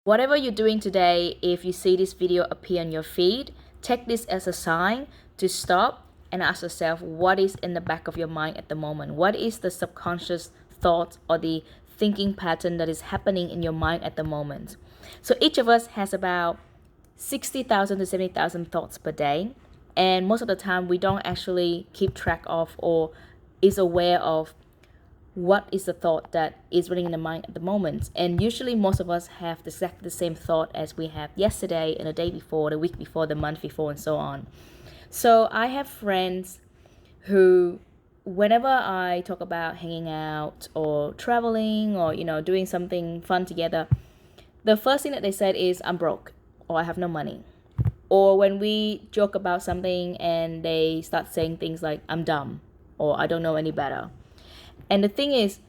Whatever you're doing today, if you see this video appear on your feed, take this as a sign to stop and ask yourself what is in the back of your mind at the moment. What is the subconscious thought or the thinking pattern that is happening in your mind at the moment? So each of us has about 60,000 to 70,000 thoughts per day. And most of the time, we don't actually keep track of or is aware of what is the thought that is running in the mind at the moment. And usually most of us have exactly the same thought as we have yesterday and the day before, the week before, the month before, and so on. So I have friends who, whenever I talk about hanging out or traveling or doing something fun together, the first thing that they said is, I'm broke, or I have no money. Or when we joke about something and they start saying things like, I'm dumb, or I don't know any better. And the thing is,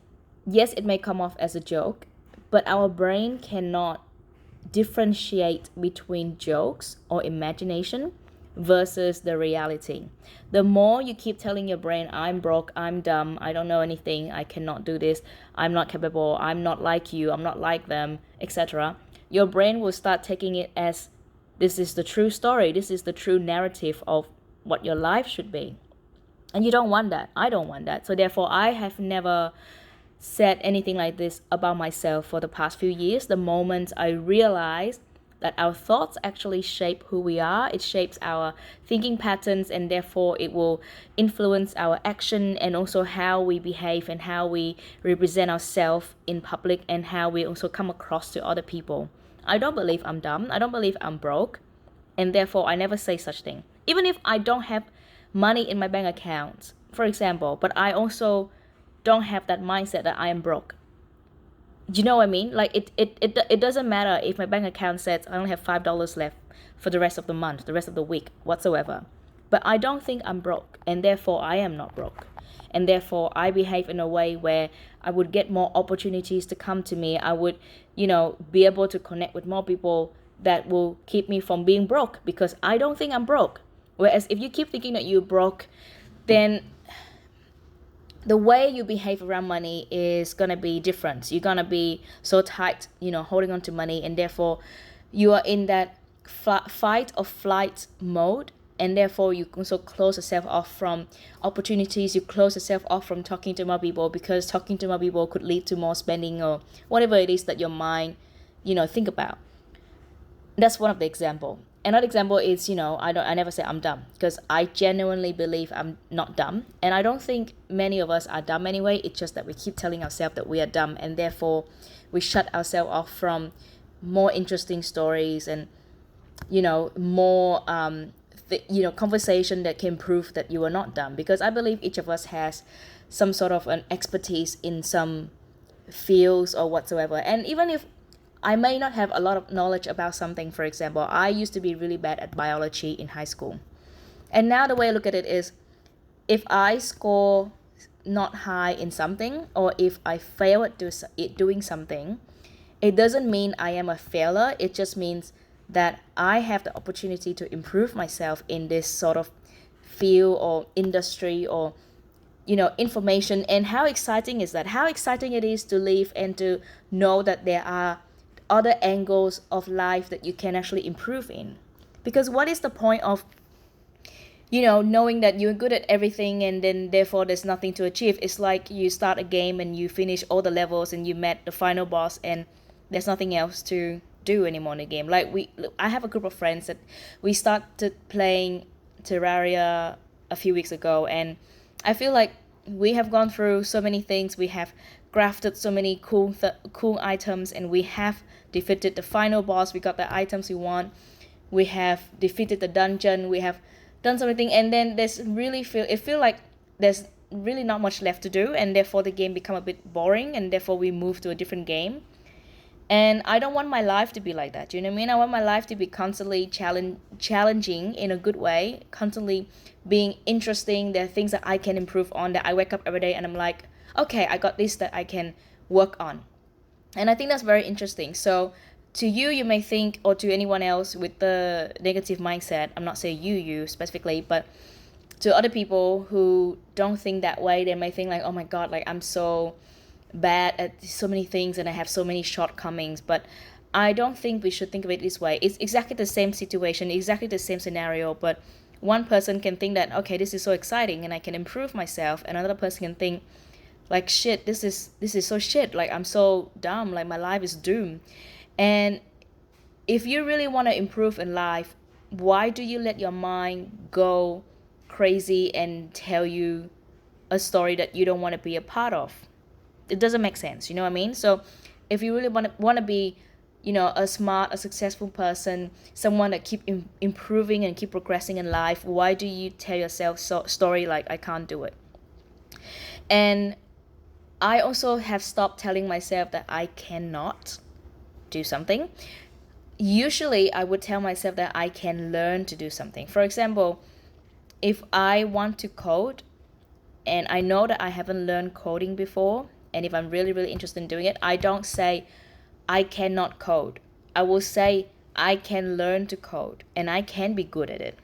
yes, it may come off as a joke, but our brain cannot differentiate between jokes or imagination versus the reality. The more you keep telling your brain, I'm broke, I'm dumb, I don't know anything, I cannot do this, I'm not capable, I'm not like you, I'm not like them, etc., your brain will start taking it as this is the true story, this is the true narrative of what your life should be. And you don't want that. I don't want that. So therefore, I have never said anything like this about myself for the past few years. The moment I realized that our thoughts actually shape who we are, it shapes our thinking patterns, and therefore it will influence our action and also how we behave and how we represent ourselves in public and how we also come across to other people. I don't believe I'm dumb. I don't believe I'm broke. And therefore, I never say such thing. Even if I don't have money in my bank account, for example, but I also don't have that mindset that I am broke. Do you know what I mean? Like it doesn't matter if my bank account says I only have $5 left for the rest of the month, the rest of the week, whatsoever. But I don't think I'm broke, and therefore I am not broke. And therefore I behave in a way where I would get more opportunities to come to me. I would, be able to connect with more people that will keep me from being broke because I don't think I'm broke. Whereas if you keep thinking that you're broke, then the way you behave around money is going to be different. You're going to be so tight, holding on to money, and therefore you are in that fight or flight mode, and therefore you also close yourself off from opportunities. You close yourself off from talking to more people because talking to more people could lead to more spending or whatever it is that your mind, think about. That's one of the example. Another example is, I never say I'm dumb because I genuinely believe I'm not dumb. And I don't think many of us are dumb anyway. It's just that we keep telling ourselves that we are dumb, and therefore we shut ourselves off from more interesting stories and, more, conversation that can prove that you are not dumb. Because I believe each of us has some sort of an expertise in some fields or whatsoever. And even if I may not have a lot of knowledge about something. For example, I used to be really bad at biology in high school. And now the way I look at it is, if I score not high in something, or if I fail at doing something, it doesn't mean I am a failure. It just means that I have the opportunity to improve myself in this sort of field or industry or information. And how exciting is that? How exciting it is to live and to know that there are other angles of life that you can actually improve in. Because what is the point of knowing that you're good at everything and then therefore there's nothing to achieve? It's like you start a game and you finish all the levels and you met the final boss and there's nothing else to do anymore in the game. Like I have a group of friends that we started playing Terraria a few weeks ago, and I feel like we have gone through so many things. We have crafted so many cool items, and we have defeated the final boss. We got the items we want. We have defeated the dungeon. We have done something, and then feel like there's really not much left to do, and therefore the game become a bit boring, and therefore we move to a different game. And I don't want my life to be like that. Do you know what I mean? I want my life to be constantly challenging in a good way, constantly being interesting. There are things that I can improve on, that I wake up every day and I'm like, okay, I got this that I can work on. And I think that's very interesting. So to you, you may think, or to anyone else with the negative mindset, I'm not saying you specifically, but to other people who don't think that way, they may think like, oh my God, like I'm so bad at so many things and I have so many shortcomings. But I don't think we should think of it this way. It's exactly the same situation, exactly the same scenario, but one person can think that, okay, this is so exciting and I can improve myself, and another person can think like, shit, this is so shit, like I'm so dumb, like my life is doomed. And if you really want to improve in life, why do you let your mind go crazy and tell you a story that you don't want to be a part of? It doesn't make sense, you know what I mean? So if you really want to be, a smart, a successful person, someone that keep improving and keep progressing in life, why do you tell yourself story like I can't do it? And I also have stopped telling myself that I cannot do something. Usually I would tell myself that I can learn to do something. For example, if I want to code and I know that I haven't learned coding before, and if I'm really, really interested in doing it, I don't say I cannot code. I will say I can learn to code and I can be good at it.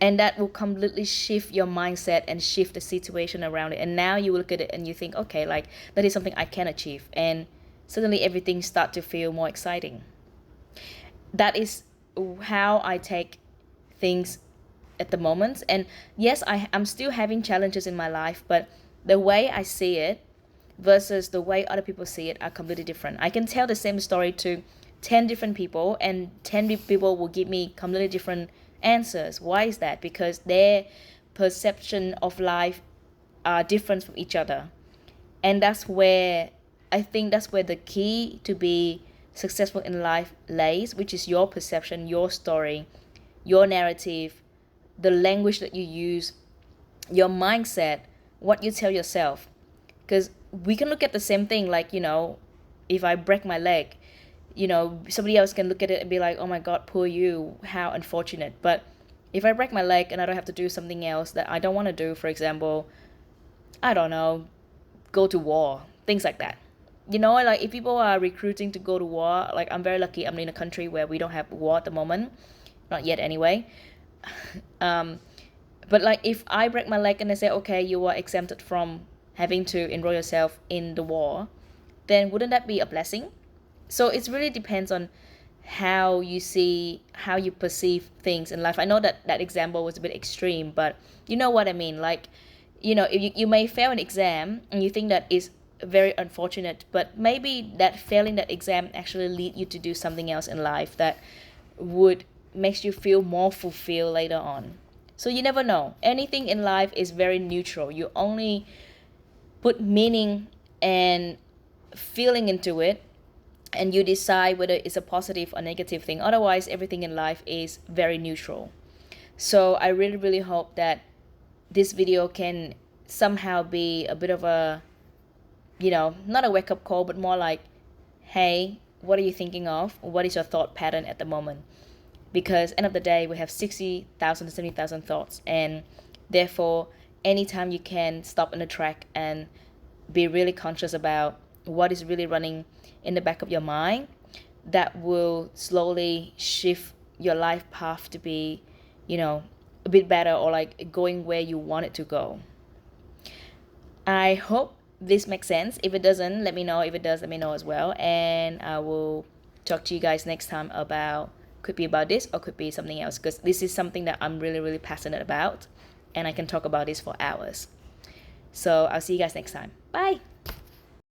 And that will completely shift your mindset and shift the situation around it. And now you look at it and you think, okay, like that is something I can achieve. And suddenly everything start to feel more exciting. That is how I take things at the moment. And yes, I'm still having challenges in my life, but the way I see it versus the way other people see it are completely different. I can tell the same story to 10 different people, and 10 people will give me completely different answers. Why is that? Because their perception of life are different from each other. And that's where I think that's where the key to be successful in life lays, which is your perception, your story, your narrative, the language that you use, your mindset, what you tell yourself. Because we can look at the same thing, like, if I break my leg, somebody else can look at it and be like, oh my God, poor you, how unfortunate. But if I break my leg and I don't have to do something else that I don't want to do, for example, I don't know, go to war, things like that. Like if people are recruiting to go to war, like I'm very lucky I'm in a country where we don't have war at the moment. Not yet anyway. But like if I break my leg and they say, okay, you are exempted from having to enroll yourself in the war, then wouldn't that be a blessing? So it really depends on how you perceive things in life. I know that example was a bit extreme, but you know what I mean. Like, if you may fail an exam and you think that is very unfortunate, but maybe that failing that exam actually lead you to do something else in life that would makes you feel more fulfilled later on. So you never know. Anything in life is very neutral. You only put meaning and feeling into it, and you decide whether it's a positive or negative thing. Otherwise, everything in life is very neutral. So I really, really hope that this video can somehow be a bit of a, not a wake-up call, but more like, hey, what are you thinking of? What is your thought pattern at the moment? Because end of the day, we have 60,000 to 70,000 thoughts, and therefore anytime you can stop in the track and be really conscious about what is really running in the back of your mind, that will slowly shift your life path to be, a bit better, or like going where you want it to go. I hope this makes sense. If it doesn't, let me know. If it does, let me know as well. And I will talk to you guys next time about, could be about this or could be something else, because this is something that I'm really, really passionate about, and I can talk about this for hours. So I'll see you guys next time. Bye.